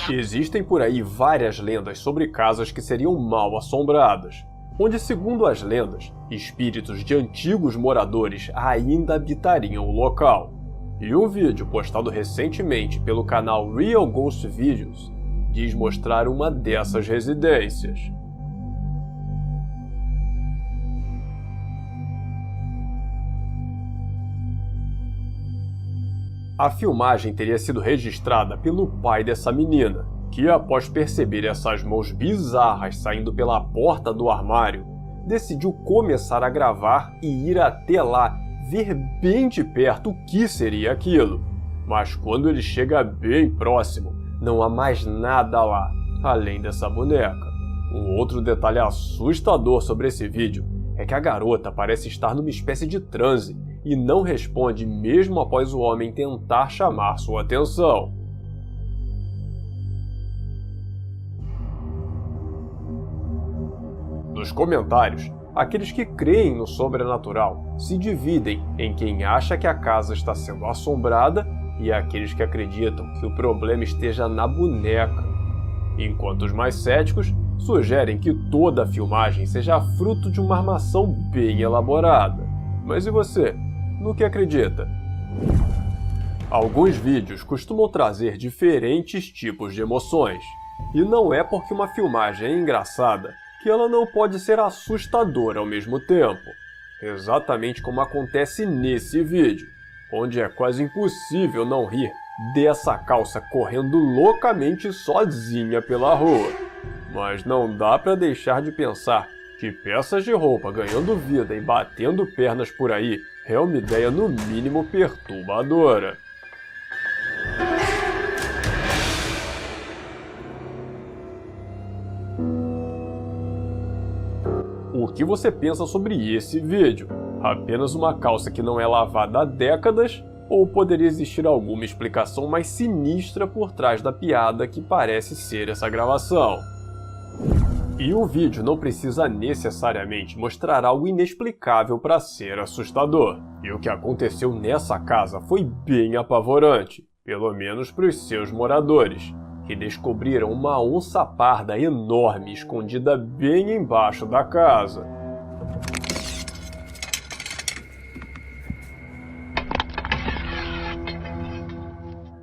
Existem por aí várias lendas sobre casas que seriam mal assombradas, onde, segundo as lendas, espíritos de antigos moradores ainda habitariam o local. E um vídeo postado recentemente pelo canal Real Ghost Videos diz mostrar uma dessas residências. A filmagem teria sido registrada pelo pai dessa menina, que após perceber essas mãos bizarras saindo pela porta do armário, decidiu começar a gravar e ir até lá ver bem de perto o que seria aquilo. Mas quando ele chega bem próximo, não há mais nada lá, além dessa boneca. Um outro detalhe assustador sobre esse vídeo é que a garota parece estar numa espécie de transe e não responde mesmo após o homem tentar chamar sua atenção. Nos comentários, aqueles que creem no sobrenatural se dividem em quem acha que a casa está sendo assombrada e aqueles que acreditam que o problema esteja na boneca, enquanto os mais céticos sugerem que toda a filmagem seja fruto de uma armação bem elaborada. Mas e você? No que acredita? Alguns vídeos costumam trazer diferentes tipos de emoções, e não é porque uma filmagem é engraçada que ela não pode ser assustadora ao mesmo tempo, exatamente como acontece nesse vídeo, onde é quase impossível não rir dessa calça correndo loucamente sozinha pela rua. Mas não dá para deixar de pensar que peças de roupa ganhando vida e batendo pernas por aí é uma ideia no mínimo perturbadora. O que você pensa sobre esse vídeo? Apenas uma calça que não é lavada há décadas? Ou poderia existir alguma explicação mais sinistra por trás da piada que parece ser essa gravação? E o vídeo não precisa necessariamente mostrar algo inexplicável para ser assustador. E o que aconteceu nessa casa foi bem apavorante, pelo menos para os seus moradores, que descobriram uma onça parda enorme escondida bem embaixo da casa.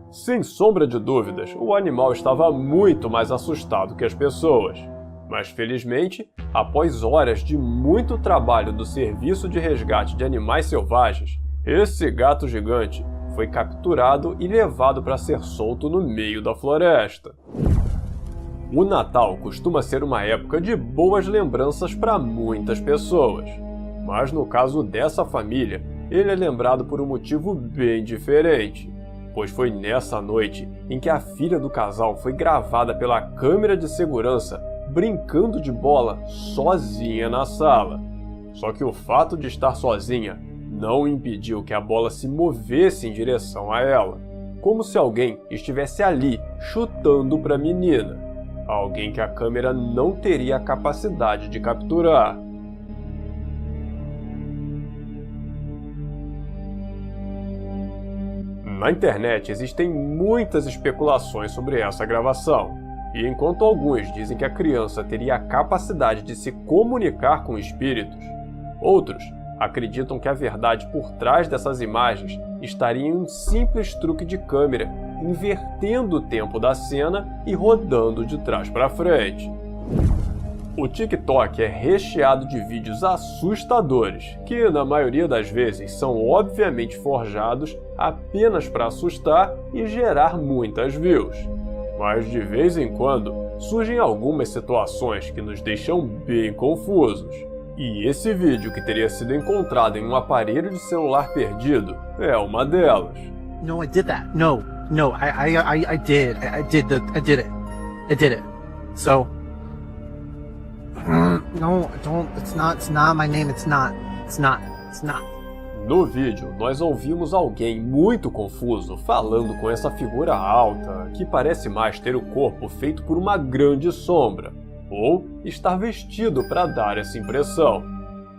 Sem sombra de dúvidas, o animal estava muito mais assustado que as pessoas. Mas felizmente, após horas de muito trabalho do Serviço de Resgate de Animais Selvagens, esse gato gigante foi capturado e levado para ser solto no meio da floresta. O Natal costuma ser uma época de boas lembranças para muitas pessoas, mas no caso dessa família, ele é lembrado por um motivo bem diferente, pois foi nessa noite em que a filha do casal foi gravada pela câmera de segurança brincando de bola sozinha na sala. Só que o fato de estar sozinha não impediu que a bola se movesse em direção a ela, como se alguém estivesse ali chutando para a menina, alguém que a câmera não teria a capacidade de capturar. Na internet existem muitas especulações sobre essa gravação, e enquanto alguns dizem que a criança teria a capacidade de se comunicar com espíritos, outros acreditam que a verdade por trás dessas imagens estaria em um simples truque de câmera, invertendo o tempo da cena e rodando de trás para frente. O TikTok é recheado de vídeos assustadores, que na maioria das vezes são obviamente forjados apenas para assustar e gerar muitas views. Mas de vez em quando surgem algumas situações que nos deixam bem confusos. E esse vídeo que teria sido encontrado em um aparelho de celular perdido é uma delas. No, I did that. No, I did. I did it. So, no, don't. It's not my name. It's not. No vídeo, nós ouvimos alguém muito confuso falando com essa figura alta, que parece mais ter o corpo feito por uma grande sombra, ou estar vestido para dar essa impressão.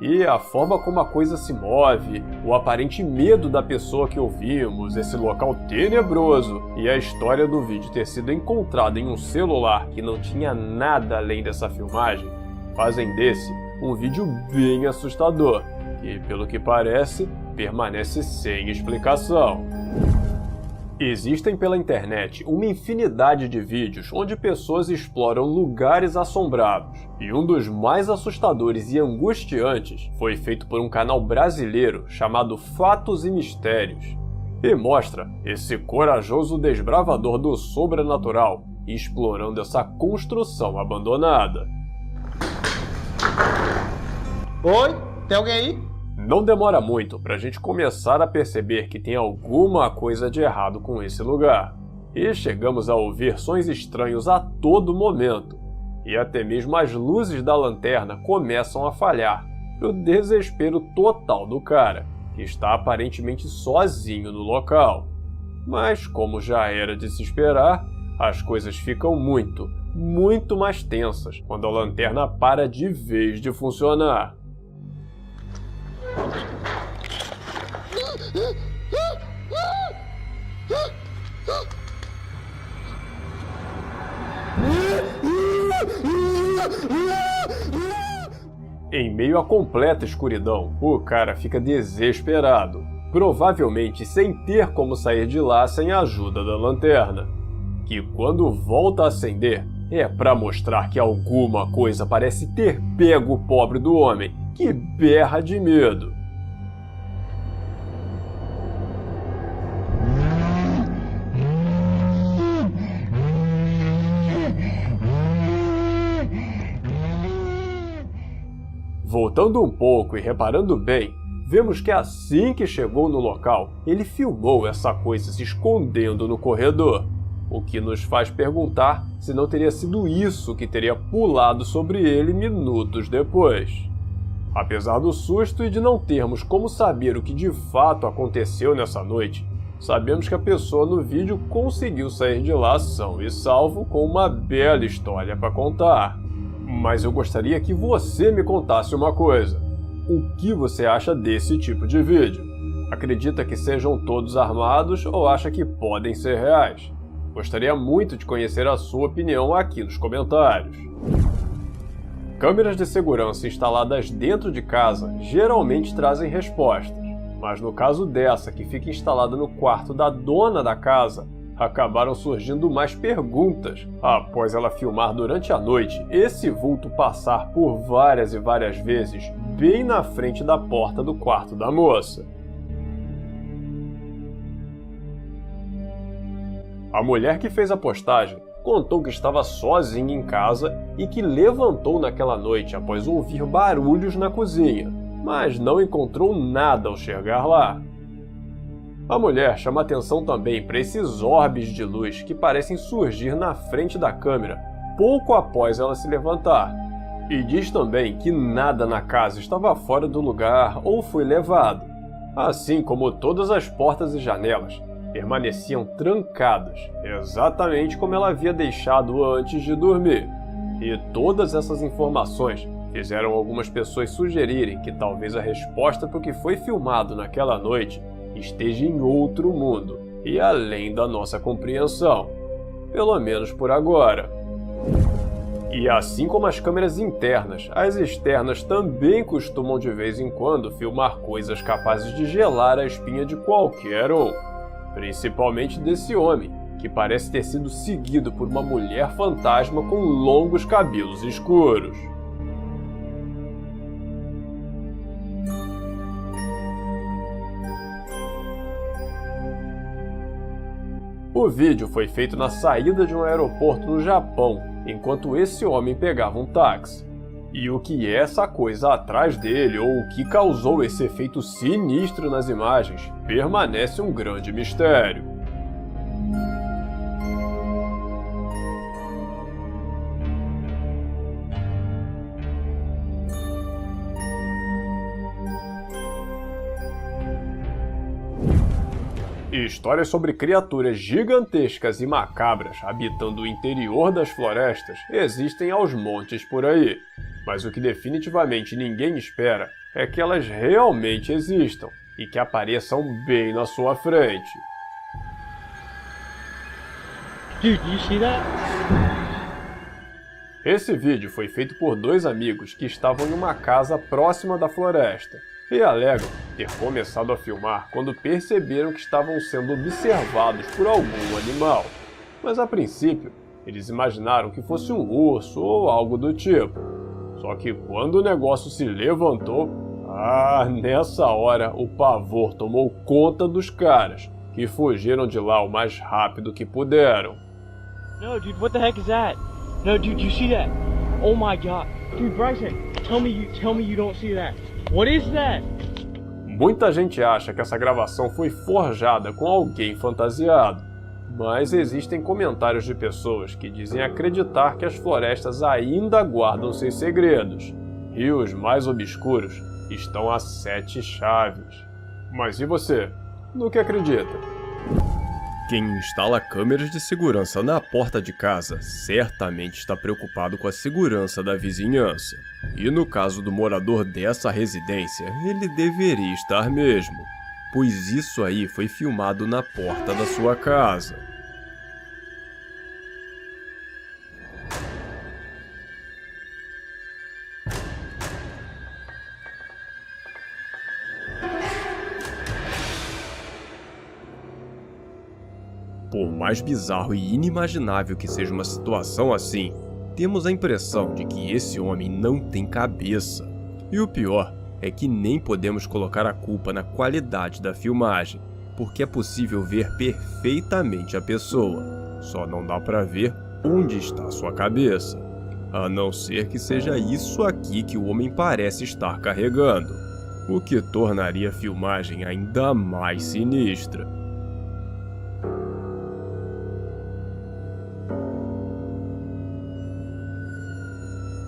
E a forma como a coisa se move, o aparente medo da pessoa que ouvimos, esse local tenebroso e a história do vídeo ter sido encontrado em um celular que não tinha nada além dessa filmagem, fazem desse um vídeo bem assustador, que, pelo que parece, permanece sem explicação. Existem pela internet uma infinidade de vídeos onde pessoas exploram lugares assombrados, e um dos mais assustadores e angustiantes foi feito por um canal brasileiro chamado Fatos e Mistérios, e mostra esse corajoso desbravador do sobrenatural explorando essa construção abandonada. Oi? Tem alguém aí? Não demora muito para a gente começar a perceber que tem alguma coisa de errado com esse lugar. E chegamos a ouvir sons estranhos a todo momento. E até mesmo as luzes da lanterna começam a falhar, pro desespero total do cara, que está aparentemente sozinho no local. Mas, como já era de se esperar, as coisas ficam muito mais tensas quando a lanterna para de vez de funcionar. Em meio à completa escuridão, o cara fica desesperado, provavelmente sem ter como sair de lá sem a ajuda da lanterna, que quando volta a acender é para mostrar que alguma coisa parece ter pego o pobre do homem, que berra de medo. Voltando um pouco e reparando bem, vemos que assim que chegou no local, ele filmou essa coisa se escondendo no corredor, o que nos faz perguntar se não teria sido isso que teria pulado sobre ele minutos depois. Apesar do susto e de não termos como saber o que de fato aconteceu nessa noite, sabemos que a pessoa no vídeo conseguiu sair de lá são e salvo com uma bela história para contar. Mas eu gostaria que você me contasse uma coisa. O que você acha desse tipo de vídeo? Acredita que sejam todos armados ou acha que podem ser reais? Gostaria muito de conhecer a sua opinião aqui nos comentários. Câmeras de segurança instaladas dentro de casa geralmente trazem respostas, mas no caso dessa, que fica instalada no quarto da dona da casa, acabaram surgindo mais perguntas após ela filmar durante a noite esse vulto passar por várias e várias vezes bem na frente da porta do quarto da moça. A mulher que fez a postagem contou que estava sozinha em casa e que levantou naquela noite após ouvir barulhos na cozinha, mas não encontrou nada ao chegar lá. A mulher chama atenção também para esses orbes de luz que parecem surgir na frente da câmera pouco após ela se levantar. E diz também que nada na casa estava fora do lugar ou foi levado, assim como todas as portas e janelas permaneciam trancadas, exatamente como ela havia deixado antes de dormir. E todas essas informações fizeram algumas pessoas sugerirem que talvez a resposta para o que foi filmado naquela noite esteja em outro mundo e além da nossa compreensão, pelo menos por agora. E assim como as câmeras internas, as externas também costumam de vez em quando filmar coisas capazes de gelar a espinha de qualquer um, principalmente desse homem, que parece ter sido seguido por uma mulher fantasma com longos cabelos escuros. O vídeo foi feito na saída de um aeroporto no Japão, enquanto esse homem pegava um táxi. E o que é essa coisa atrás dele, ou o que causou esse efeito sinistro nas imagens, permanece um grande mistério. Histórias sobre criaturas gigantescas e macabras habitando o interior das florestas existem aos montes por aí. Mas o que definitivamente ninguém espera é que elas realmente existam e que apareçam bem na sua frente. Dude, you see that? Esse vídeo foi feito por dois amigos que estavam em uma casa próxima da floresta e alegam ter começado a filmar quando perceberam que estavam sendo observados por algum animal. Mas a princípio, eles imaginaram que fosse um urso ou algo do tipo. Só que quando o negócio se levantou, nessa hora o pavor tomou conta dos caras, que fugiram de lá o mais rápido que puderam. No, dude, what the heck is that? No, dude, you see that? Oh my god. Dude, Bryson, tell me you don't see that. What is that? Muita gente acha que essa gravação foi forjada com alguém fantasiado, mas existem comentários de pessoas que dizem acreditar que as florestas ainda guardam seus segredos, e os mais obscuros estão a 7 chaves. Mas e você? No que acredita? Quem instala câmeras de segurança na porta de casa certamente está preocupado com a segurança da vizinhança. E no caso do morador dessa residência, ele deveria estar mesmo, pois isso aí foi filmado na porta da sua casa. Por mais bizarro e inimaginável que seja uma situação assim, temos a impressão de que esse homem não tem cabeça. E o pior é que nem podemos colocar a culpa na qualidade da filmagem, porque é possível ver perfeitamente a pessoa, só não dá para ver onde está sua cabeça, a não ser que seja isso aqui que o homem parece estar carregando, o que tornaria a filmagem ainda mais sinistra.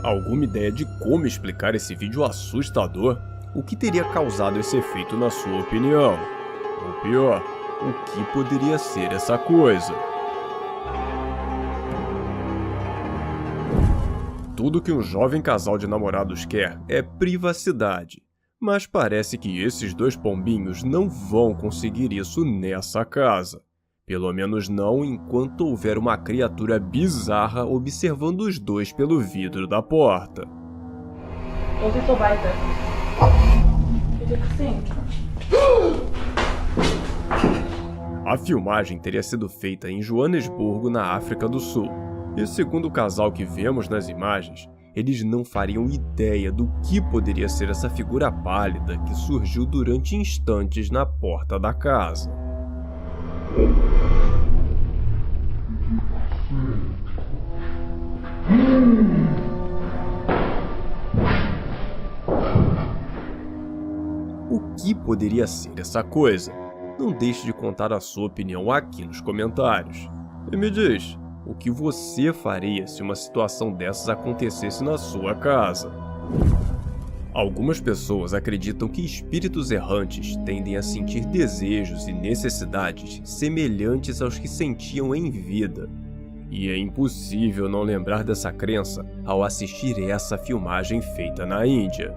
Alguma ideia de como explicar esse vídeo assustador? O que teria causado esse efeito na sua opinião? Ou pior, o que poderia ser essa coisa? Tudo que um jovem casal de namorados quer é privacidade. Mas parece que esses dois pombinhos não vão conseguir isso nessa casa. Pelo menos não enquanto houver uma criatura bizarra observando os dois pelo vidro da porta. A filmagem teria sido feita em Joanesburgo, na África do Sul. E segundo o casal que vemos nas imagens, eles não fariam ideia do que poderia ser essa figura pálida que surgiu durante instantes na porta da casa. O que poderia ser essa coisa? Não deixe de contar a sua opinião aqui nos comentários. E me diz, o que você faria se uma situação dessas acontecesse na sua casa? Algumas pessoas acreditam que espíritos errantes tendem a sentir desejos e necessidades semelhantes aos que sentiam em vida. E é impossível não lembrar dessa crença ao assistir essa filmagem feita na Índia.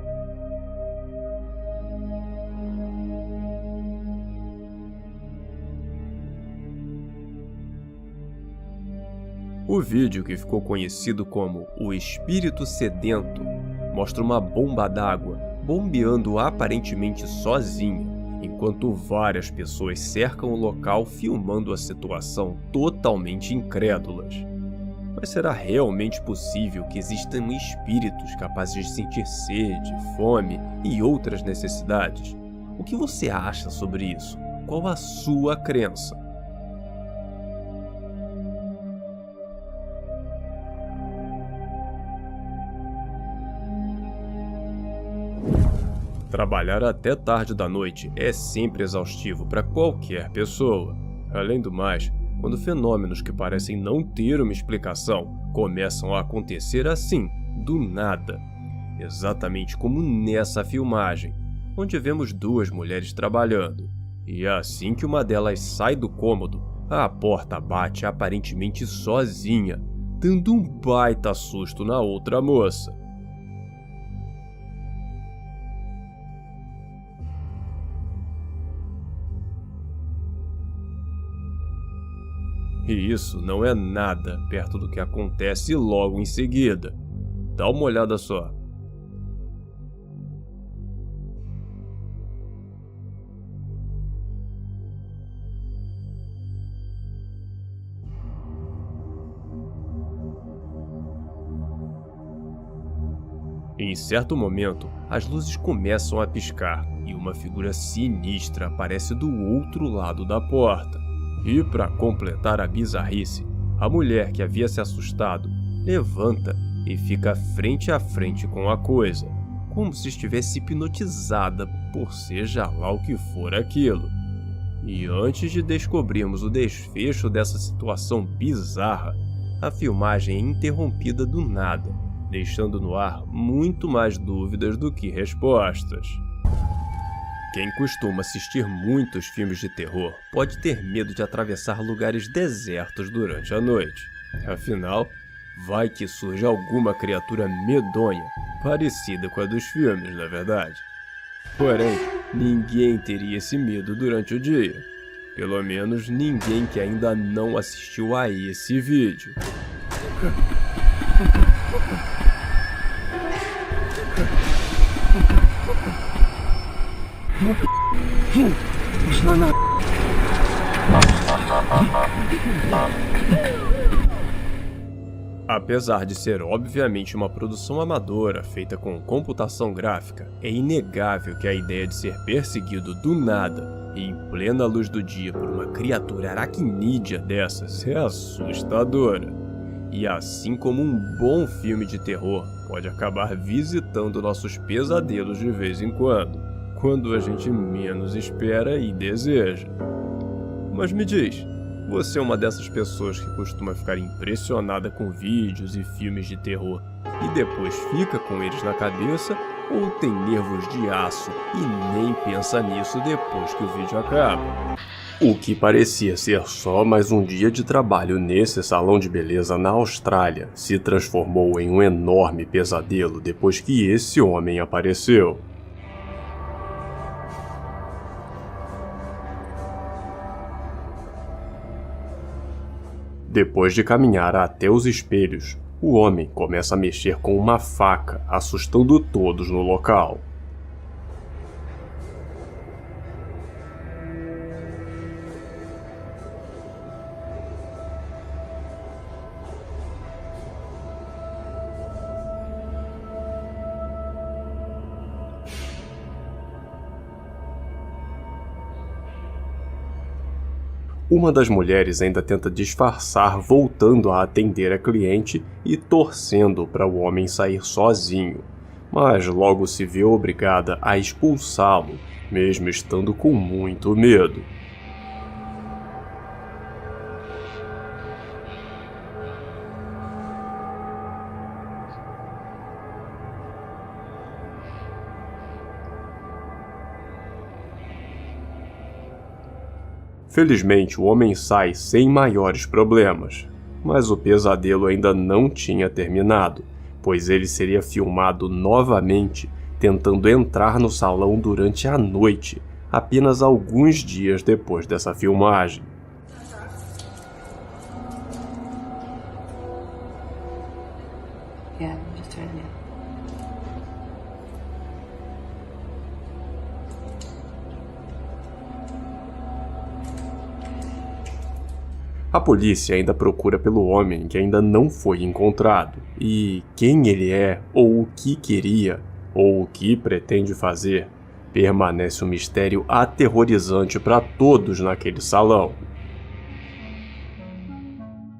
O vídeo, que ficou conhecido como O Espírito Sedento, mostra uma bomba d'água bombeando aparentemente sozinha, enquanto várias pessoas cercam o local filmando a situação totalmente incrédulas. Mas será realmente possível que existam espíritos capazes de sentir sede, fome e outras necessidades? O que você acha sobre isso? Qual a sua crença? Trabalhar até tarde da noite é sempre exaustivo para qualquer pessoa. Além do mais, quando fenômenos que parecem não ter uma explicação começam a acontecer assim, do nada. Exatamente como nessa filmagem, onde vemos duas mulheres trabalhando. E assim que uma delas sai do cômodo, a porta bate aparentemente sozinha, dando um baita susto na outra moça. E isso não é nada perto do que acontece logo em seguida. Dá uma olhada só. Em certo momento, as luzes começam a piscar e uma figura sinistra aparece do outro lado da porta. E para completar a bizarrice, a mulher que havia se assustado levanta e fica frente a frente com a coisa, como se estivesse hipnotizada por seja lá o que for aquilo. E antes de descobrirmos o desfecho dessa situação bizarra, a filmagem é interrompida do nada, deixando no ar muito mais dúvidas do que respostas. Quem costuma assistir muitos filmes de terror pode ter medo de atravessar lugares desertos durante a noite. Afinal, vai que surge alguma criatura medonha, parecida com a dos filmes, na verdade. Porém, ninguém teria esse medo durante o dia. Pelo menos ninguém que ainda não assistiu a esse vídeo. Apesar de ser obviamente uma produção amadora feita com computação gráfica, é inegável que a ideia de ser perseguido do nada e em plena luz do dia por uma criatura aracnídea dessas é assustadora. E assim como um bom filme de terror pode acabar visitando nossos pesadelos de vez em quando a gente menos espera e deseja. Mas me diz, você é uma dessas pessoas que costuma ficar impressionada com vídeos e filmes de terror e depois fica com eles na cabeça, ou tem nervos de aço e nem pensa nisso depois que o vídeo acaba? O que parecia ser só mais um dia de trabalho nesse salão de beleza na Austrália se transformou em um enorme pesadelo depois que esse homem apareceu. Depois de caminhar até os espelhos, o homem começa a mexer com uma faca, assustando todos no local. Uma das mulheres ainda tenta disfarçar voltando a atender a cliente e torcendo para o homem sair sozinho, mas logo se vê obrigada a expulsá-lo, mesmo estando com muito medo. Felizmente, o homem sai sem maiores problemas, mas o pesadelo ainda não tinha terminado, pois ele seria filmado novamente tentando entrar no salão durante a noite, apenas alguns dias depois dessa filmagem. Yeah, just turn it. A polícia ainda procura pelo homem que ainda não foi encontrado, e quem ele é, ou o que queria, ou o que pretende fazer, permanece um mistério aterrorizante para todos naquele salão.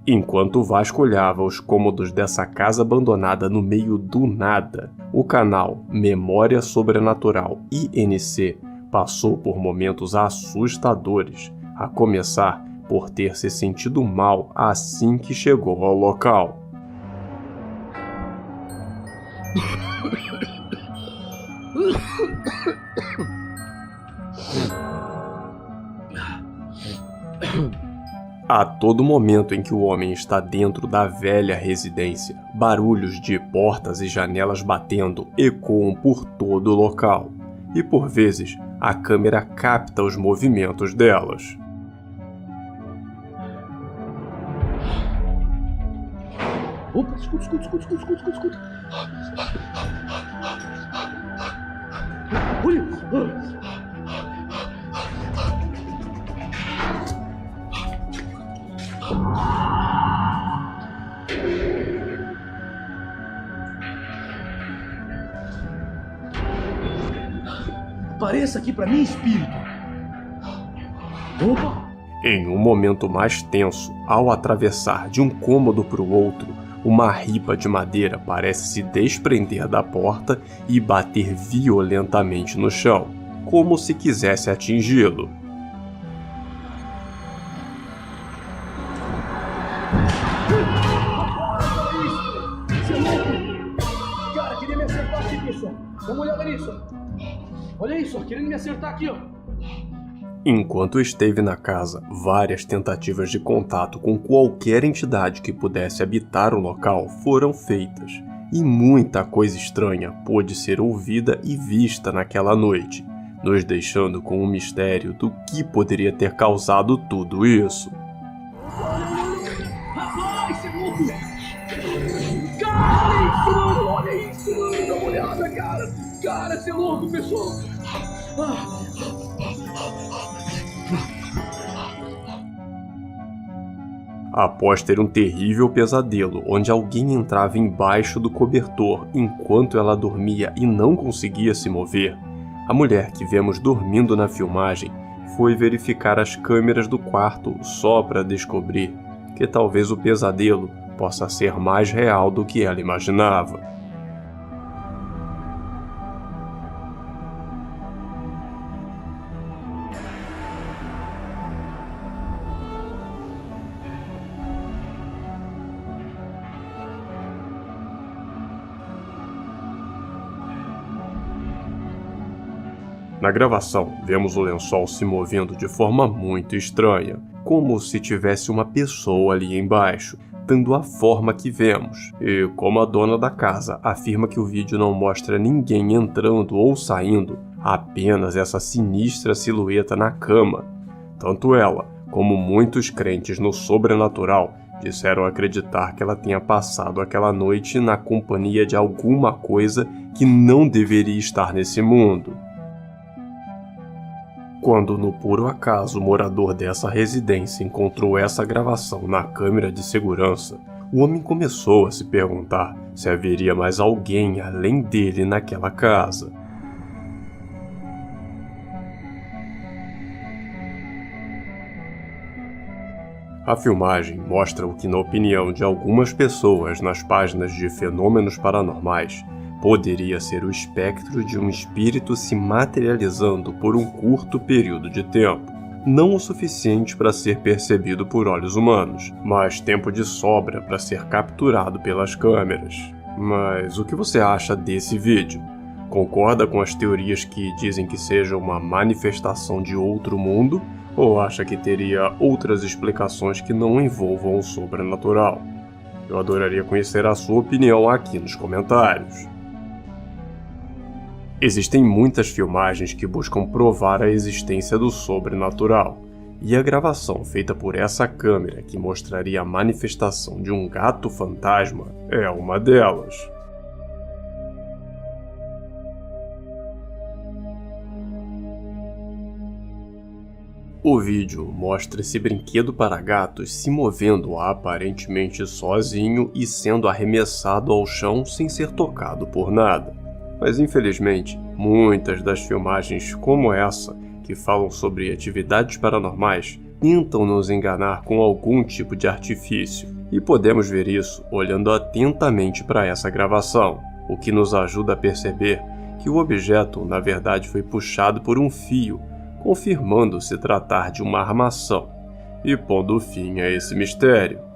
Enquanto vasculhava os cômodos dessa casa abandonada no meio do nada, o canal Memória Sobrenatural INC passou por momentos assustadores, a começar por ter se sentido mal assim que chegou ao local. A todo momento em que o homem está dentro da velha residência, barulhos de portas e janelas batendo ecoam por todo o local, e por vezes a câmera capta os movimentos delas. Opa, escuta. Olha! Apareça aqui pra mim, espírito. Opa! Em um momento mais tenso, ao atravessar de um cômodo para o outro, uma ripa de madeira parece se desprender da porta e bater violentamente no chão, como se quisesse atingi-lo. Você é louco! Cara, queria me acertar aqui, pessoal. Dá uma olhada nisso. Olha isso, querendo me acertar aqui, ó. Enquanto esteve na casa, várias tentativas de contato com qualquer entidade que pudesse habitar o local foram feitas, e muita coisa estranha pôde ser ouvida e vista naquela noite, nos deixando com o mistério do que poderia ter causado tudo isso. Rapaz, você é louco! Cara, olha isso, mano! Dá uma olhada, cara! Cara, você é louco, pessoal! Após ter um terrível pesadelo onde alguém entrava embaixo do cobertor enquanto ela dormia e não conseguia se mover, a mulher que vemos dormindo na filmagem foi verificar as câmeras do quarto só para descobrir que talvez o pesadelo possa ser mais real do que ela imaginava. Na gravação, vemos o lençol se movendo de forma muito estranha, como se tivesse uma pessoa ali embaixo, dando a forma que vemos. E como a dona da casa afirma que o vídeo não mostra ninguém entrando ou saindo, apenas essa sinistra silhueta na cama. Tanto ela, como muitos crentes no sobrenatural, disseram acreditar que ela tenha passado aquela noite na companhia de alguma coisa que não deveria estar nesse mundo. Quando, no puro acaso, o morador dessa residência encontrou essa gravação na câmera de segurança, o homem começou a se perguntar se haveria mais alguém além dele naquela casa. A filmagem mostra o que, na opinião de algumas pessoas nas páginas de fenômenos paranormais, poderia ser o espectro de um espírito se materializando por um curto período de tempo. Não o suficiente para ser percebido por olhos humanos, mas tempo de sobra para ser capturado pelas câmeras. Mas o que você acha desse vídeo? Concorda com as teorias que dizem que seja uma manifestação de outro mundo? Ou acha que teria outras explicações que não envolvam o sobrenatural? Eu adoraria conhecer a sua opinião aqui nos comentários. Existem muitas filmagens que buscam provar a existência do sobrenatural, e a gravação feita por essa câmera que mostraria a manifestação de um gato fantasma é uma delas. O vídeo mostra esse brinquedo para gatos se movendo aparentemente sozinho e sendo arremessado ao chão sem ser tocado por nada. Mas infelizmente, muitas das filmagens como essa, que falam sobre atividades paranormais, tentam nos enganar com algum tipo de artifício. E podemos ver isso olhando atentamente para essa gravação, o que nos ajuda a perceber que o objeto na verdade foi puxado por um fio, confirmando se tratar de uma armação, e pondo fim a esse mistério.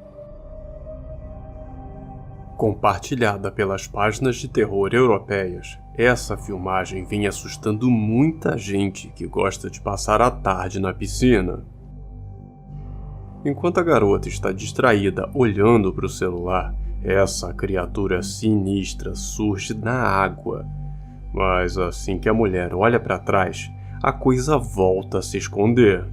Compartilhada pelas páginas de terror europeias, essa filmagem vem assustando muita gente que gosta de passar a tarde na piscina. Enquanto a garota está distraída olhando para o celular, essa criatura sinistra surge na água. Mas assim que a mulher olha para trás, a coisa volta a se esconder.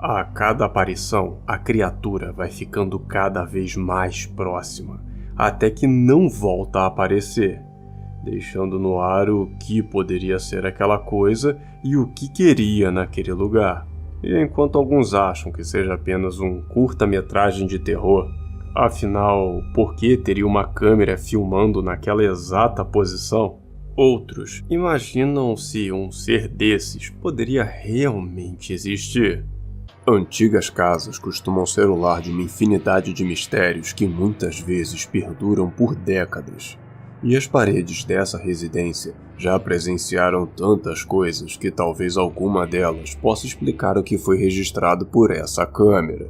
A cada aparição, a criatura vai ficando cada vez mais próxima, até que não volta a aparecer, deixando no ar o que poderia ser aquela coisa e o que queria naquele lugar. E enquanto alguns acham que seja apenas um curta-metragem de terror, afinal, por que teria uma câmera filmando naquela exata posição? Outros imaginam se um ser desses poderia realmente existir. Antigas casas costumam ser o lar de uma infinidade de mistérios que muitas vezes perduram por décadas. E as paredes dessa residência já presenciaram tantas coisas que talvez alguma delas possa explicar o que foi registrado por essa câmera.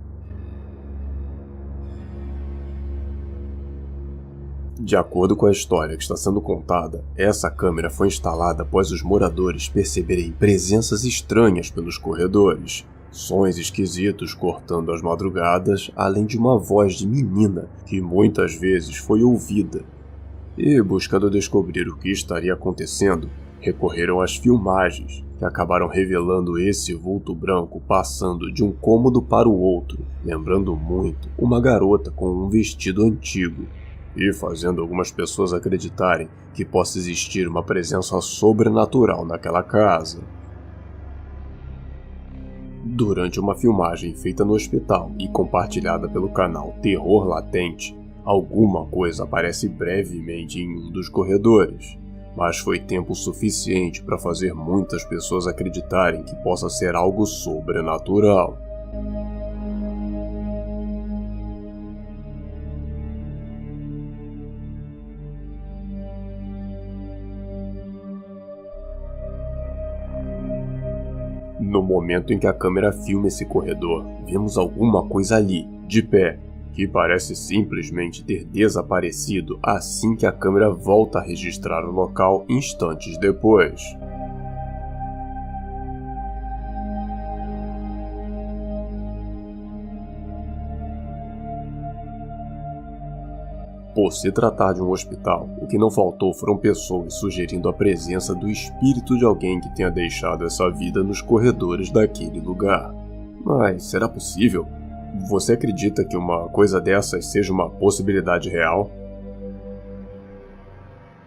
De acordo com a história que está sendo contada, essa câmera foi instalada após os moradores perceberem presenças estranhas pelos corredores, sons esquisitos cortando as madrugadas, além de uma voz de menina que muitas vezes foi ouvida. E, buscando descobrir o que estaria acontecendo, recorreram às filmagens, que acabaram revelando esse vulto branco passando de um cômodo para o outro, lembrando muito uma garota com um vestido antigo, e fazendo algumas pessoas acreditarem que possa existir uma presença sobrenatural naquela casa. Durante uma filmagem feita no hospital e compartilhada pelo canal Terror Latente, alguma coisa aparece brevemente em um dos corredores, mas foi tempo suficiente para fazer muitas pessoas acreditarem que possa ser algo sobrenatural. No momento em que a câmera filma esse corredor, vemos alguma coisa ali, de pé, que parece simplesmente ter desaparecido assim que a câmera volta a registrar o local instantes depois. Por se tratar de um hospital, o que não faltou foram pessoas sugerindo a presença do espírito de alguém que tenha deixado essa vida nos corredores daquele lugar. Mas será possível? Você acredita que uma coisa dessas seja uma possibilidade real?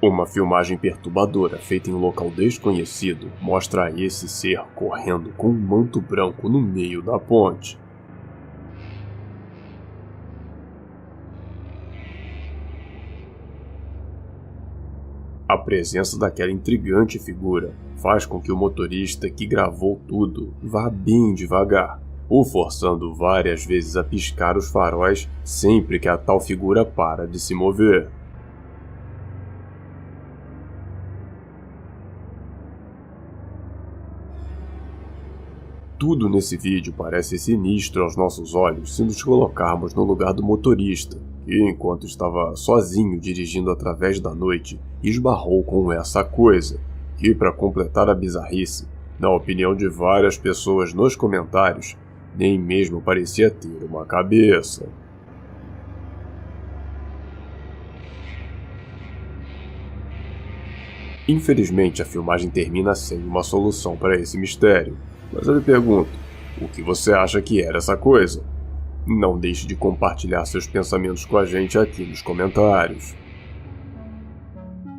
Uma filmagem perturbadora feita em um local desconhecido mostra esse ser correndo com um manto branco no meio da ponte. A presença daquela intrigante figura faz com que o motorista que gravou tudo vá bem devagar, o forçando várias vezes a piscar os faróis sempre que a tal figura para de se mover. Tudo nesse vídeo parece sinistro aos nossos olhos se nos colocarmos no lugar do motorista, que, enquanto estava sozinho dirigindo através da noite, esbarrou com essa coisa, que, para completar a bizarrice, na opinião de várias pessoas nos comentários, nem mesmo parecia ter uma cabeça. Infelizmente, a filmagem termina sem uma solução para esse mistério. Mas eu lhe pergunto, o que você acha que era essa coisa? Não deixe de compartilhar seus pensamentos com a gente aqui nos comentários.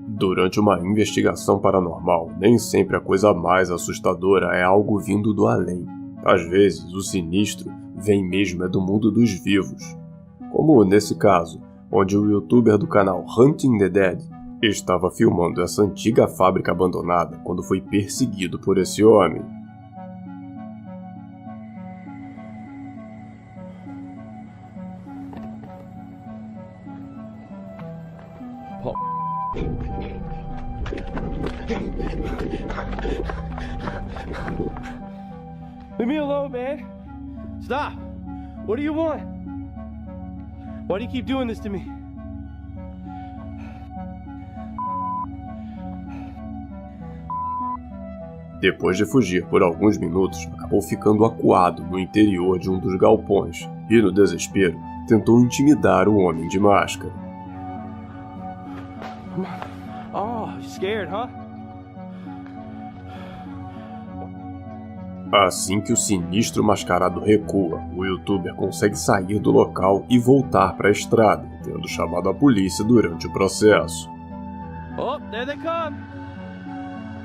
Durante uma investigação paranormal, nem sempre a coisa mais assustadora é algo vindo do além. Às vezes, o sinistro vem mesmo do mundo dos vivos. Como nesse caso, onde o youtuber do canal Hunting the Dead estava filmando essa antiga fábrica abandonada quando foi perseguido por esse homem. Leave me alone, man. Stop. What do you want? Why do you keep doing this to me? Depois de fugir por alguns minutos, acabou ficando acuado no interior de um dos galpões e, no desespero, tentou intimidar o homem de máscara. Oh, scared, huh? Assim que o sinistro mascarado recua, o youtuber consegue sair do local e voltar para a estrada, tendo chamado a polícia durante o processo. Oh, there they come.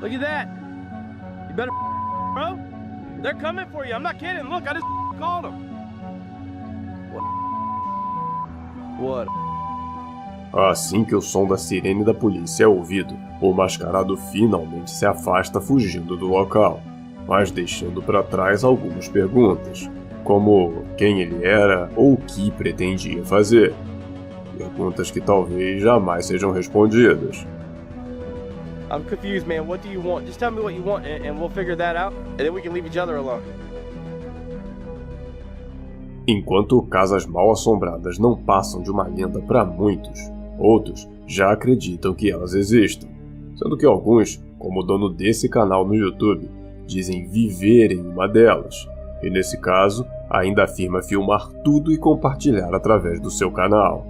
Look at that. You better, bro. They're coming for you. I'm not kidding. Look, I just called them. What? Assim que o som da sirene da polícia é ouvido, o mascarado finalmente se afasta fugindo do local, mas deixando para trás algumas perguntas, como quem ele era ou o que pretendia fazer. Perguntas que talvez jamais sejam respondidas. I'm confused, man. What do you want? Just tell me what you want and we'll figure that out, and then we can leave each other alone. Enquanto casas mal assombradas não passam de uma lenda para muitos, outros já acreditam que elas existam, sendo que alguns, como o dono desse canal no YouTube, dizem viver em uma delas, e nesse caso, ainda afirma filmar tudo e compartilhar através do seu canal.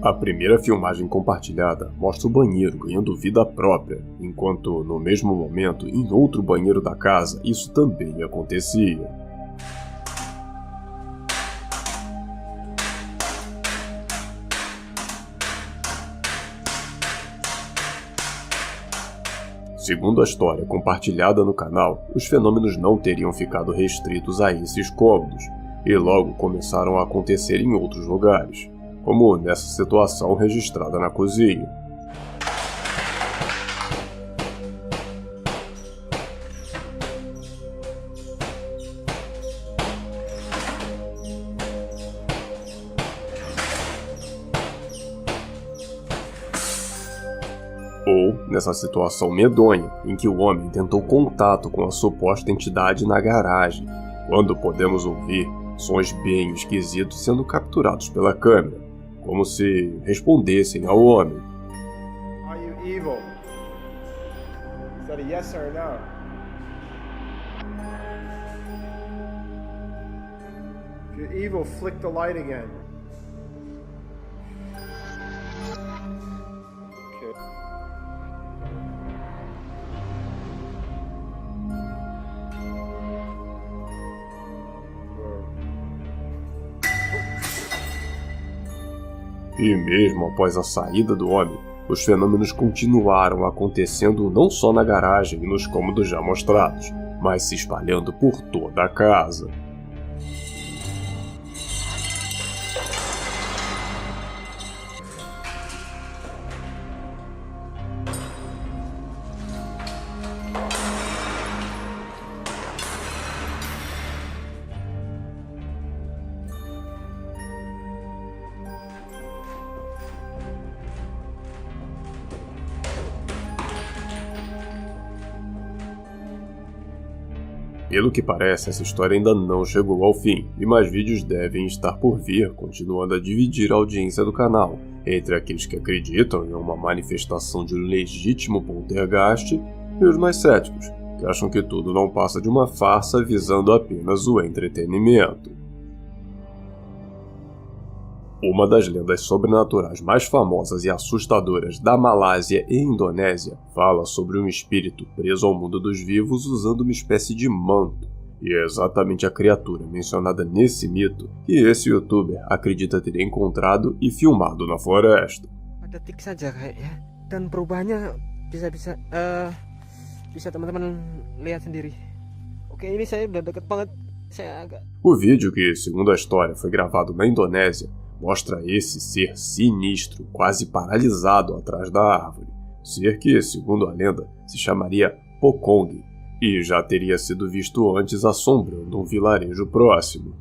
A primeira filmagem compartilhada mostra o banheiro ganhando vida própria, enquanto, no mesmo momento, em outro banheiro da casa, isso também acontecia. Segundo a história compartilhada no canal, os fenômenos não teriam ficado restritos a esses cômodos, e logo começaram a acontecer em outros lugares, como nessa situação registrada na cozinha. Ou nessa situação medonha, em que o homem tentou contato com a suposta entidade na garagem, quando podemos ouvir sons bem esquisitos sendo capturados pela câmera, como se respondessem ao homem. Are you evil? Is that a yes or a no? If you're evil, flick the light again. Okay. E mesmo após a saída do homem, os fenômenos continuaram acontecendo não só na garagem e nos cômodos já mostrados, mas se espalhando por toda a casa. Pelo que parece, essa história ainda não chegou ao fim, e mais vídeos devem estar por vir, continuando a dividir a audiência do canal, entre aqueles que acreditam em uma manifestação de um legítimo poltergeist e os mais céticos, que acham que tudo não passa de uma farsa visando apenas o entretenimento. Uma das lendas sobrenaturais mais famosas e assustadoras da Malásia e Indonésia fala sobre um espírito preso ao mundo dos vivos usando uma espécie de manto. E é exatamente a criatura mencionada nesse mito que esse youtuber acredita ter encontrado e filmado na floresta. Detik saja kayaknya, dan perubahannya bisa teman-teman lihat sendiri. Oke, ini saya udah deket banget. Saya agak. O vídeo que, segundo a história, foi gravado na Indonésia mostra esse ser sinistro, quase paralisado atrás da árvore. Ser que, segundo a lenda, se chamaria Pocong e já teria sido visto antes assombrando um vilarejo próximo.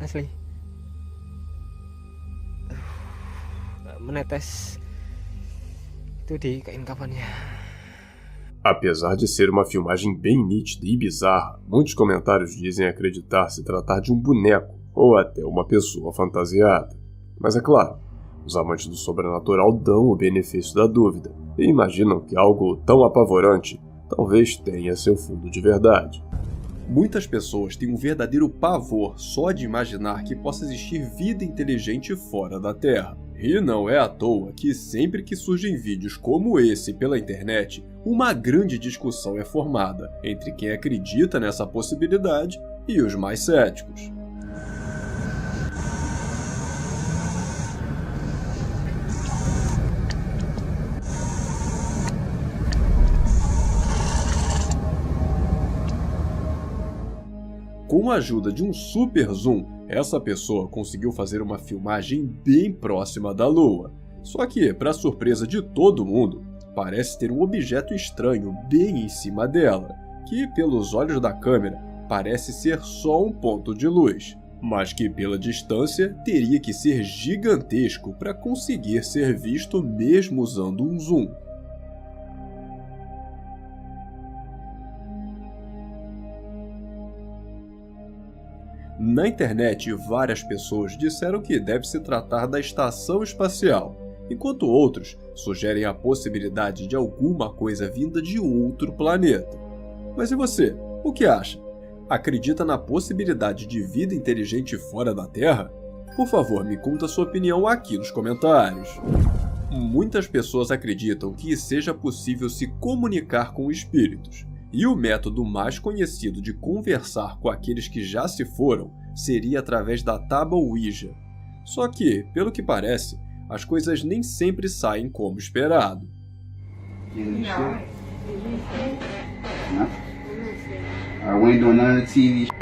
Asli. Menetes itu di kain kafannya. Apesar de ser uma filmagem bem nítida e bizarra, muitos comentários dizem acreditar se tratar de um boneco ou até uma pessoa fantasiada. Mas é claro, os amantes do sobrenatural dão o benefício da dúvida e imaginam que algo tão apavorante talvez tenha seu fundo de verdade. Muitas pessoas têm um verdadeiro pavor só de imaginar que possa existir vida inteligente fora da Terra. E não é à toa que sempre que surgem vídeos como esse pela internet, uma grande discussão é formada entre quem acredita nessa possibilidade e os mais céticos. Com a ajuda de um super zoom, essa pessoa conseguiu fazer uma filmagem bem próxima da Lua. Só que, para surpresa de todo mundo, parece ter um objeto estranho bem em cima dela, que, pelos olhos da câmera, parece ser só um ponto de luz, mas que pela distância teria que ser gigantesco para conseguir ser visto mesmo usando um zoom. Na internet, várias pessoas disseram que deve se tratar da estação espacial, enquanto outros sugerem a possibilidade de alguma coisa vinda de outro planeta. Mas e você? O que acha? Acredita na possibilidade de vida inteligente fora da Terra? Por favor, me conta sua opinião aqui nos comentários. Muitas pessoas acreditam que seja possível se comunicar com espíritos. E o método mais conhecido de conversar com aqueles que já se foram seria através da tábua Ouija. Só que, pelo que parece, as coisas nem sempre saem como esperado. We ain't doing none of the TV shit.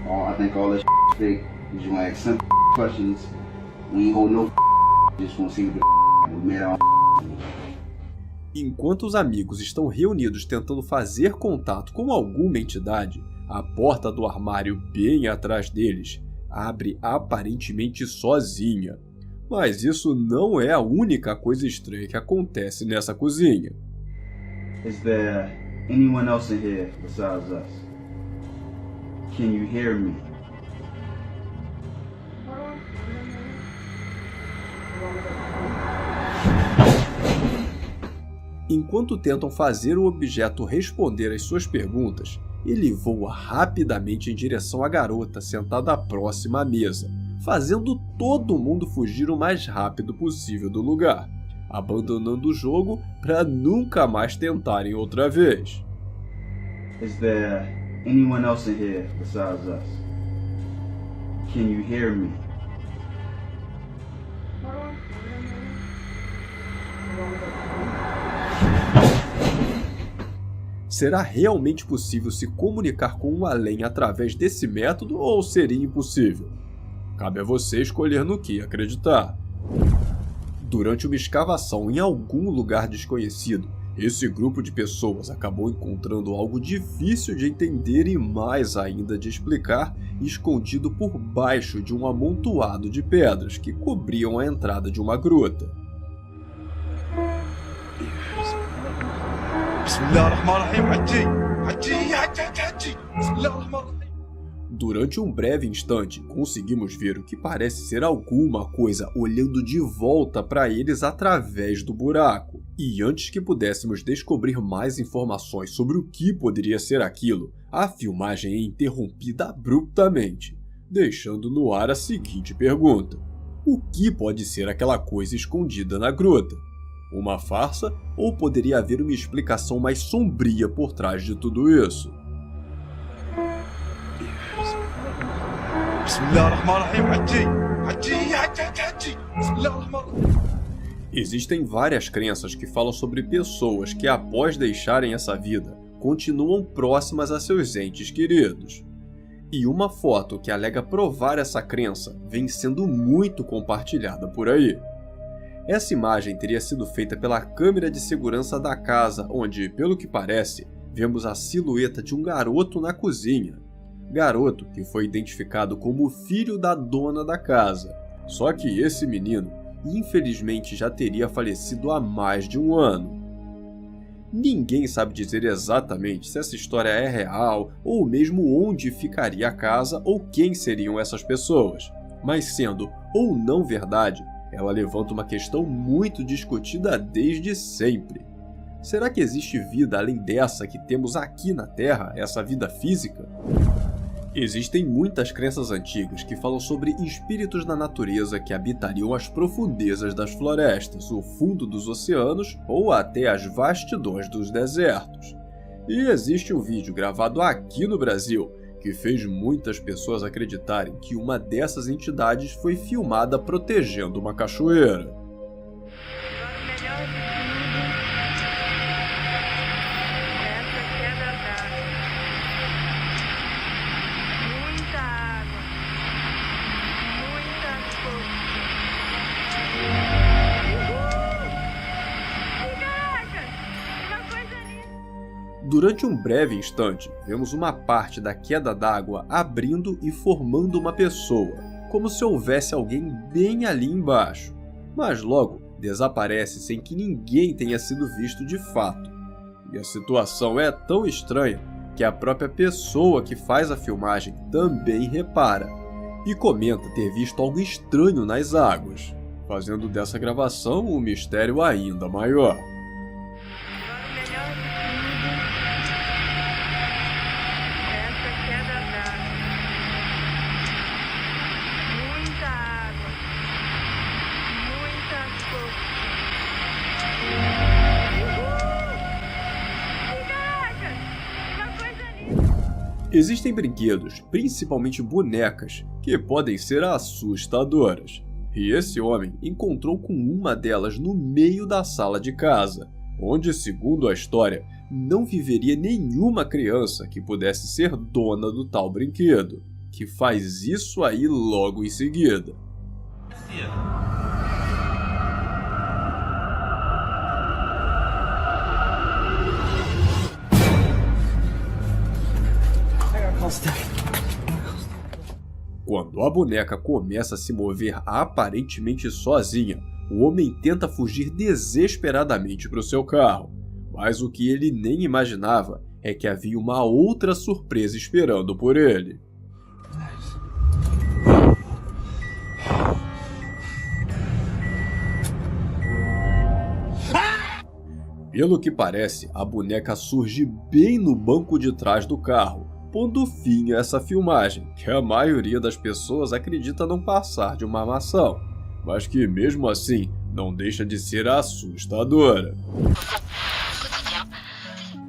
I think all that shit is fake. We just gonna ask simple questions. We ain't hold no just wanna see what the we made our. Enquanto os amigos estão reunidos tentando fazer contato com alguma entidade, a porta do armário bem atrás deles abre aparentemente sozinha. Mas isso não é a única coisa estranha que acontece nessa cozinha. Is there anyone else in here besides us? Can you hear me? Enquanto tentam fazer o objeto responder às suas perguntas, ele voa rapidamente em direção à garota sentada próxima à mesa, fazendo todo mundo fugir o mais rápido possível do lugar, abandonando o jogo para nunca mais tentarem outra vez. Is there anyone else in here besides us? Can you hear me? Será realmente possível se comunicar com um além através desse método ou seria impossível? Cabe a você escolher no que acreditar. Durante uma escavação em algum lugar desconhecido, esse grupo de pessoas acabou encontrando algo difícil de entender e mais ainda de explicar, escondido por baixo de um amontoado de pedras que cobriam a entrada de uma gruta. Durante um breve instante, conseguimos ver o que parece ser alguma coisa olhando de volta para eles através do buraco. E antes que pudéssemos descobrir mais informações sobre o que poderia ser aquilo, a filmagem é interrompida abruptamente, deixando no ar a seguinte pergunta: o que pode ser aquela coisa escondida na gruta? Uma farsa ou poderia haver uma explicação mais sombria por trás de tudo isso? Existem várias crenças que falam sobre pessoas que, após deixarem essa vida, continuam próximas a seus entes queridos. E uma foto que alega provar essa crença vem sendo muito compartilhada por aí. Essa imagem teria sido feita pela câmera de segurança da casa, onde, pelo que parece, vemos a silhueta de um garoto na cozinha. Garoto que foi identificado como o filho da dona da casa. Só que esse menino, infelizmente, já teria falecido há mais de um ano. Ninguém sabe dizer exatamente se essa história é real, ou mesmo onde ficaria a casa ou quem seriam essas pessoas. Mas sendo ou não verdade, ela levanta uma questão muito discutida desde sempre. Será que existe vida além dessa que temos aqui na Terra, essa vida física? Existem muitas crenças antigas que falam sobre espíritos da natureza que habitariam as profundezas das florestas, o fundo dos oceanos ou até as vastidões dos desertos. E existe um vídeo gravado aqui no Brasil que fez muitas pessoas acreditarem que uma dessas entidades foi filmada protegendo uma cachoeira. Durante um breve instante, vemos uma parte da queda d'água abrindo e formando uma pessoa, como se houvesse alguém bem ali embaixo. Mas logo desaparece sem que ninguém tenha sido visto de fato. E a situação é tão estranha que a própria pessoa que faz a filmagem também repara e comenta ter visto algo estranho nas águas, fazendo dessa gravação um mistério ainda maior. Existem brinquedos, principalmente bonecas, que podem ser assustadoras. E esse homem encontrou com uma delas no meio da sala de casa, onde, segundo a história, não viveria nenhuma criança que pudesse ser dona do tal brinquedo, que faz isso aí logo em seguida. Quando a boneca começa a se mover aparentemente sozinha, o homem tenta fugir desesperadamente para o seu carro, mas o que ele nem imaginava é que havia uma outra surpresa esperando por ele. Pelo que parece, a boneca surge bem no banco de trás do carro, pondo fim a essa filmagem, que a maioria das pessoas acredita não passar de uma armação, mas que mesmo assim não deixa de ser assustadora.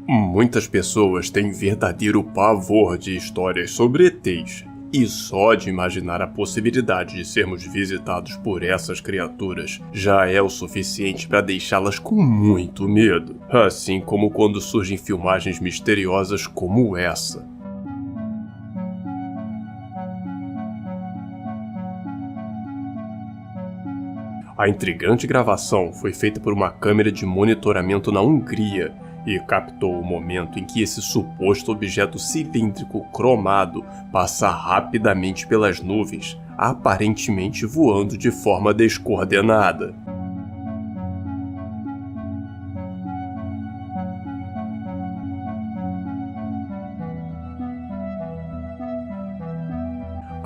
Muitas pessoas têm verdadeiro pavor de histórias sobre ETs, e só de imaginar a possibilidade de sermos visitados por essas criaturas já é o suficiente para deixá-las com muito medo, assim como quando surgem filmagens misteriosas como essa. A intrigante gravação foi feita por uma câmera de monitoramento na Hungria e captou o momento em que esse suposto objeto cilíndrico cromado passa rapidamente pelas nuvens, aparentemente voando de forma descoordenada.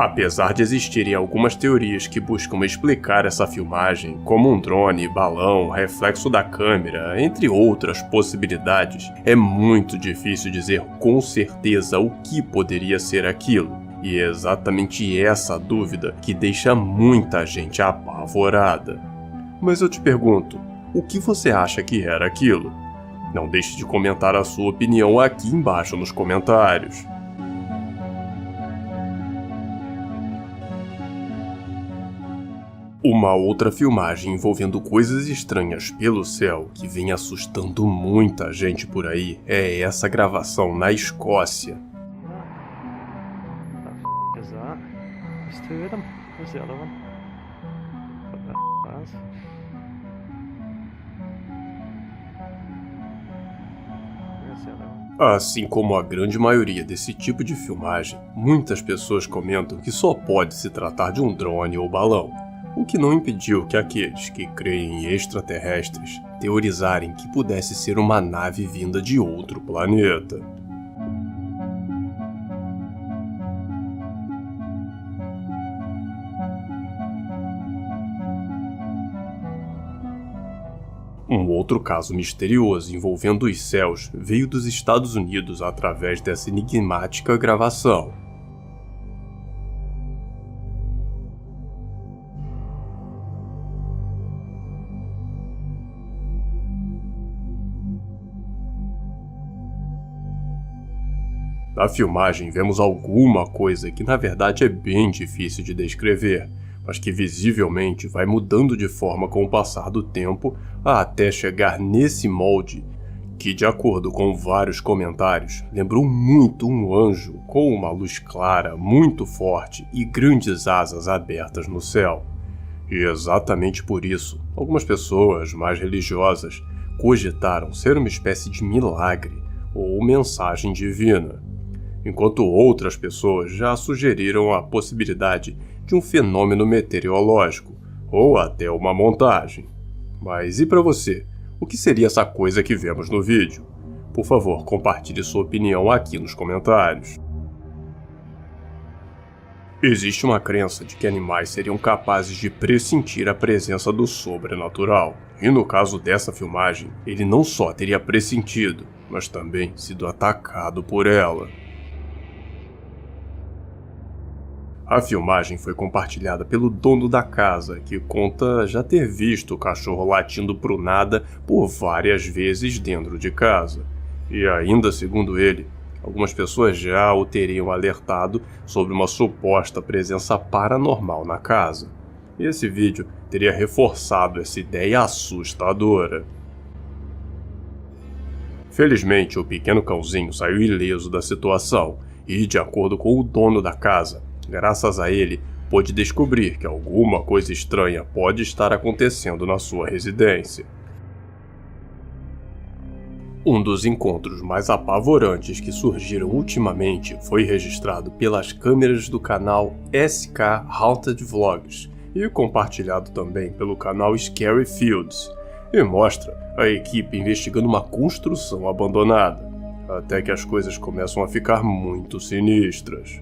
Apesar de existirem algumas teorias que buscam explicar essa filmagem, como um drone, balão, reflexo da câmera, entre outras possibilidades, é muito difícil dizer com certeza o que poderia ser aquilo. E é exatamente essa dúvida que deixa muita gente apavorada. Mas eu te pergunto, o que você acha que era aquilo? Não deixe de comentar a sua opinião aqui embaixo nos comentários. Uma outra filmagem envolvendo coisas estranhas pelo céu que vem assustando muita gente por aí é essa gravação na Escócia. Assim como a grande maioria desse tipo de filmagem, muitas pessoas comentam que só pode se tratar de um drone ou balão. O que não impediu que aqueles que creem em extraterrestres teorizarem que pudesse ser uma nave vinda de outro planeta. Um outro caso misterioso envolvendo os céus veio dos Estados Unidos através dessa enigmática gravação. Na filmagem vemos alguma coisa que na verdade é bem difícil de descrever, mas que visivelmente vai mudando de forma com o passar do tempo até chegar nesse molde, que de acordo com vários comentários, lembrou muito um anjo com uma luz clara muito forte e grandes asas abertas no céu. E exatamente por isso, algumas pessoas mais religiosas cogitaram ser uma espécie de milagre ou mensagem divina, enquanto outras pessoas já sugeriram a possibilidade de um fenômeno meteorológico, ou até uma montagem. Mas e para você? O que seria essa coisa que vemos no vídeo? Por favor, compartilhe sua opinião aqui nos comentários. Existe uma crença de que animais seriam capazes de pressentir a presença do sobrenatural, e no caso dessa filmagem, ele não só teria pressentido, mas também sido atacado por ela. A filmagem foi compartilhada pelo dono da casa, que conta já ter visto o cachorro latindo pro nada por várias vezes dentro de casa. E ainda segundo ele, algumas pessoas já o teriam alertado sobre uma suposta presença paranormal na casa. Esse vídeo teria reforçado essa ideia assustadora. Felizmente, o pequeno cãozinho saiu ileso da situação e, de acordo com o dono da casa, graças a ele, pôde descobrir que alguma coisa estranha pode estar acontecendo na sua residência. Um dos encontros mais apavorantes que surgiram ultimamente foi registrado pelas câmeras do canal SK Haunted Vlogs e compartilhado também pelo canal Scary Fields, e mostra a equipe investigando uma construção abandonada, até que as coisas começam a ficar muito sinistras.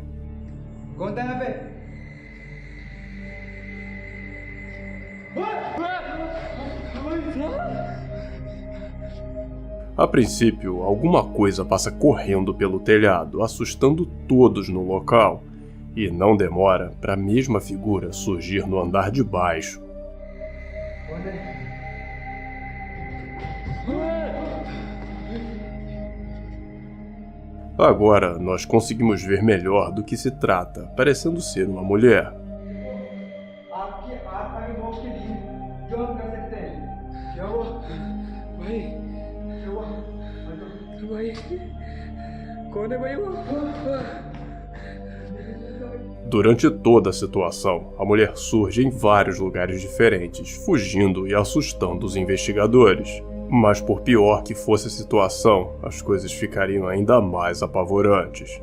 A princípio, alguma coisa passa correndo pelo telhado, assustando todos no local, e não demora para a mesma figura surgir no andar de baixo. Agora nós conseguimos ver melhor do que se trata, parecendo ser uma mulher. Durante toda a situação, a mulher surge em vários lugares diferentes, fugindo e assustando os investigadores. Mas por pior que fosse a situação, as coisas ficariam ainda mais apavorantes.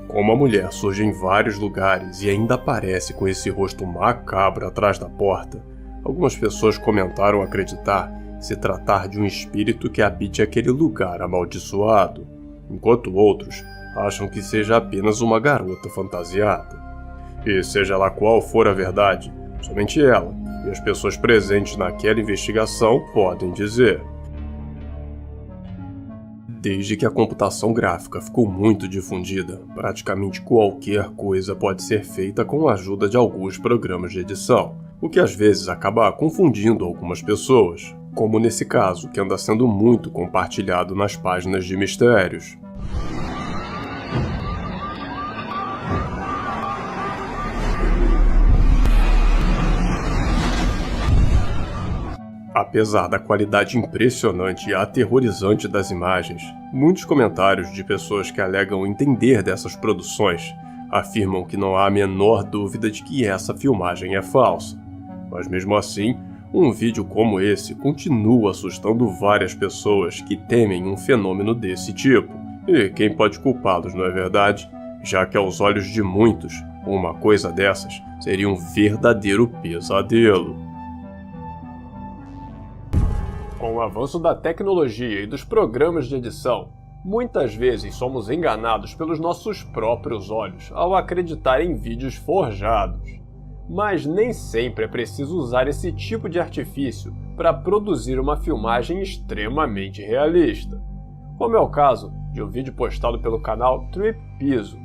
Como a mulher surge em vários lugares e ainda aparece com esse rosto macabro atrás da porta, algumas pessoas comentaram acreditar se tratar de um espírito que habite aquele lugar amaldiçoado, enquanto outros acham que seja apenas uma garota fantasiada. E seja lá qual for a verdade, somente ela e as pessoas presentes naquela investigação podem dizer. Desde que a computação gráfica ficou muito difundida, praticamente qualquer coisa pode ser feita com a ajuda de alguns programas de edição, o que às vezes acaba confundindo algumas pessoas, como nesse caso que anda sendo muito compartilhado nas páginas de mistérios. Apesar da qualidade impressionante e aterrorizante das imagens, muitos comentários de pessoas que alegam entender dessas produções afirmam que não há a menor dúvida de que essa filmagem é falsa. Mas mesmo assim, um vídeo como esse continua assustando várias pessoas que temem um fenômeno desse tipo. E quem pode culpá-los, não é verdade? Já que aos olhos de muitos, uma coisa dessas seria um verdadeiro pesadelo. Com o avanço da tecnologia e dos programas de edição, muitas vezes somos enganados pelos nossos próprios olhos ao acreditar em vídeos forjados. Mas nem sempre é preciso usar esse tipo de artifício para produzir uma filmagem extremamente realista. Como é o caso de um vídeo postado pelo canal Trip Piso,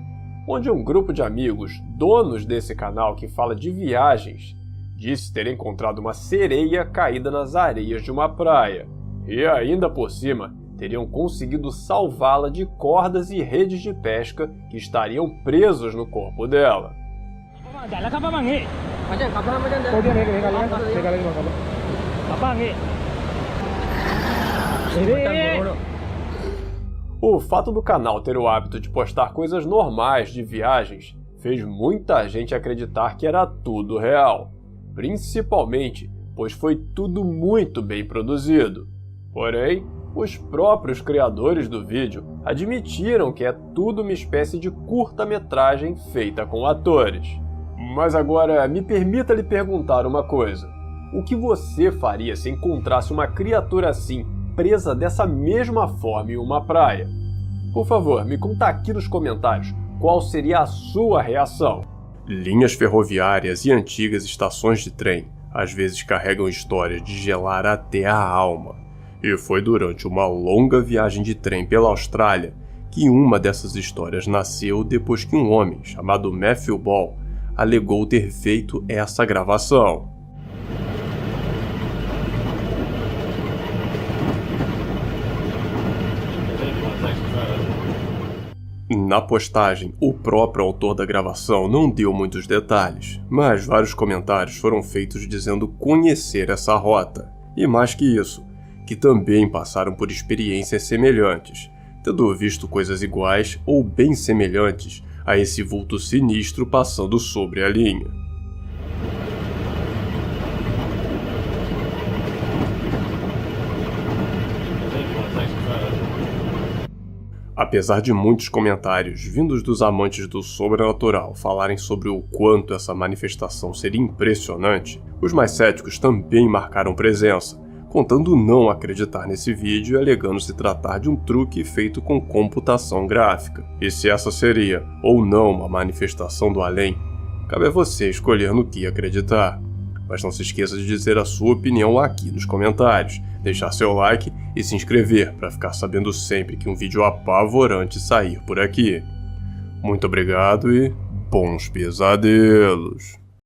onde um grupo de amigos, donos desse canal que fala de viagens, disse ter encontrado uma sereia caída nas areias de uma praia, e ainda por cima teriam conseguido salvá-la de cordas e redes de pesca que estariam presos no corpo dela. O fato do canal ter o hábito de postar coisas normais de viagens fez muita gente acreditar que era tudo real, principalmente pois foi tudo muito bem produzido. Porém, os próprios criadores do vídeo admitiram que é tudo uma espécie de curta-metragem feita com atores. Mas agora, me permita lhe perguntar uma coisa. O que você faria se encontrasse uma criatura assim, presa dessa mesma forma em uma praia? Por favor, me conta aqui nos comentários qual seria a sua reação. Linhas ferroviárias e antigas estações de trem às vezes carregam histórias de gelar até a alma. E foi durante uma longa viagem de trem pela Austrália que uma dessas histórias nasceu depois que um homem chamado Matthew Ball alegou ter feito essa gravação. Na postagem, o próprio autor da gravação não deu muitos detalhes, mas vários comentários foram feitos dizendo conhecer essa rota. E mais que isso, que também passaram por experiências semelhantes, tendo visto coisas iguais ou bem semelhantes a esse vulto sinistro passando sobre a linha. Apesar de muitos comentários vindos dos amantes do sobrenatural falarem sobre o quanto essa manifestação seria impressionante, os mais céticos também marcaram presença, contando não acreditar nesse vídeo e alegando se tratar de um truque feito com computação gráfica. E se essa seria ou não uma manifestação do além, cabe a você escolher no que acreditar. Mas não se esqueça de dizer a sua opinião aqui nos comentários, deixar seu like e se inscrever para ficar sabendo sempre que um vídeo apavorante sair por aqui. Muito obrigado e bons pesadelos!